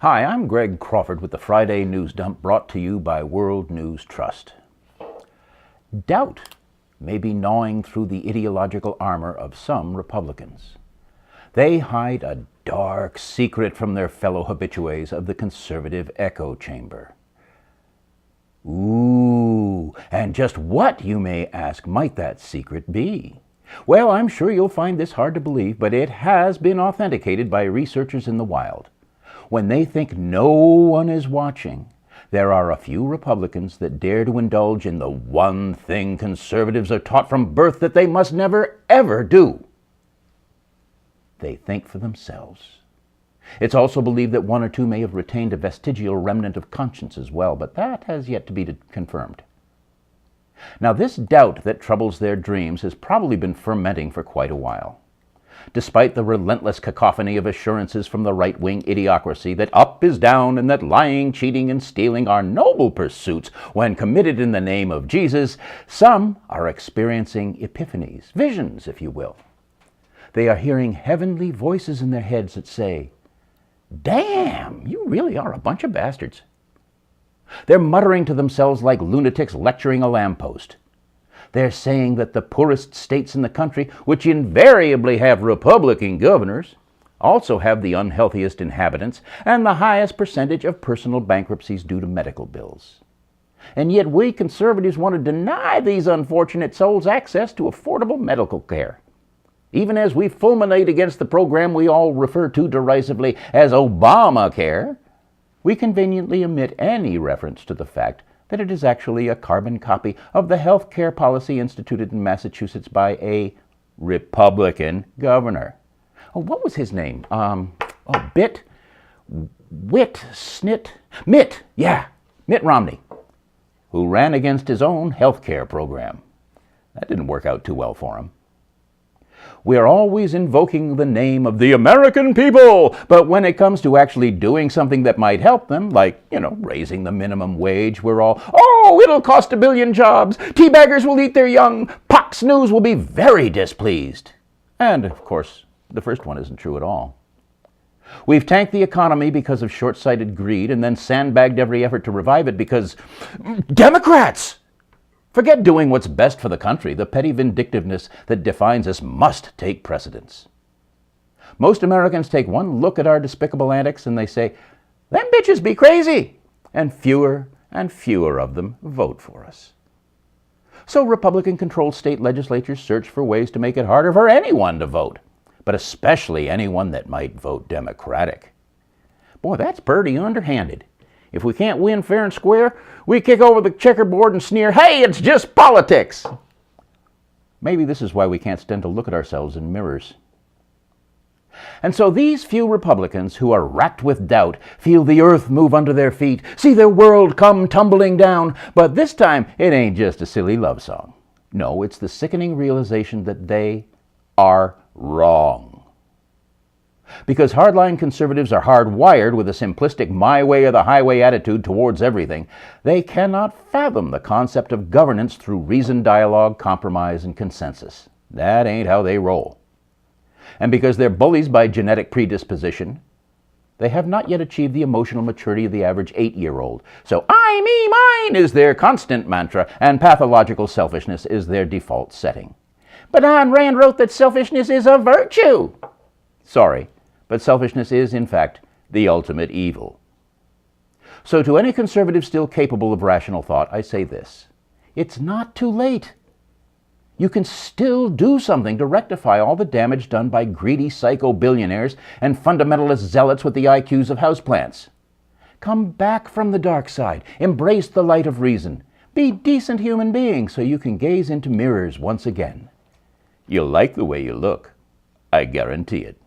Hi, I'm Greg Crawford with the Friday News Dump, brought to you by World News Trust. Doubt may be gnawing through the ideological armor of some Republicans. They hide a dark secret from their fellow habitués of the conservative echo chamber. Ooh, and just what, you may ask, might that secret be? Well, I'm sure you'll find this hard to believe, but it has been authenticated by researchers in the wild. When they think no one is watching, there are a few Republicans that dare to indulge in the one thing conservatives are taught from birth that they must never, ever do. They think for themselves. It's also believed that one or two may have retained a vestigial remnant of conscience as well, but that has yet to be confirmed. Now, this doubt that troubles their dreams has probably been fermenting for quite a while. Despite the relentless cacophony of assurances from the right-wing idiocracy that up is down and that lying, cheating, and stealing are noble pursuits when committed in the name of Jesus, some are experiencing epiphanies, visions, if you will. They are hearing heavenly voices in their heads that say, "Damn, you really are a bunch of bastards." They're muttering to themselves like lunatics lecturing a lamppost. They're saying that the poorest states in the country, which invariably have Republican governors, also have the unhealthiest inhabitants and the highest percentage of personal bankruptcies due to medical bills. And yet we conservatives want to deny these unfortunate souls access to affordable medical care. Even as we fulminate against the program we all refer to derisively as Obamacare, we conveniently omit any reference to the fact that it is actually a carbon copy of the health care policy instituted in Massachusetts by a Republican governor. Oh, what was his name? Mitt Romney, who ran against his own health care program. That didn't work out too well for him. We are always invoking the name of the American people, but when it comes to actually doing something that might help them, like, raising the minimum wage, we're all, it'll cost 1 billion jobs, teabaggers will eat their young, Fox News will be very displeased. And, of course, the first one isn't true at all. We've tanked the economy because of short-sighted greed and then sandbagged every effort to revive it because Democrats! Forget doing what's best for the country. The petty vindictiveness that defines us must take precedence. Most Americans take one look at our despicable antics and they say, "Them bitches be crazy," and fewer of them vote for us. So Republican-controlled state legislatures search for ways to make it harder for anyone to vote, but especially anyone that might vote Democratic. Boy, that's pretty underhanded. If we can't win fair and square, we kick over the checkerboard and sneer, "Hey, it's just politics!" Maybe this is why we can't stand to look at ourselves in mirrors. And so these few Republicans who are racked with doubt feel the earth move under their feet, see their world come tumbling down, but this time it ain't just a silly love song. No, it's the sickening realization that they are wrong. Because hardline conservatives are hardwired with a simplistic my way or the highway attitude towards everything, they cannot fathom the concept of governance through reasoned dialogue, compromise, and consensus. That ain't how they roll. And because they're bullies by genetic predisposition, they have not yet achieved the emotional maturity of the average 8-year-old. So I, me, mine is their constant mantra, and pathological selfishness is their default setting. But Ayn Rand wrote that selfishness is a virtue. Sorry, but selfishness is, in fact, the ultimate evil. So to any conservative still capable of rational thought, I say this: it's not too late. You can still do something to rectify all the damage done by greedy psycho-billionaires and fundamentalist zealots with the IQs of houseplants. Come back from the dark side. Embrace the light of reason. Be decent human beings so you can gaze into mirrors once again. You'll like the way you look. I guarantee it.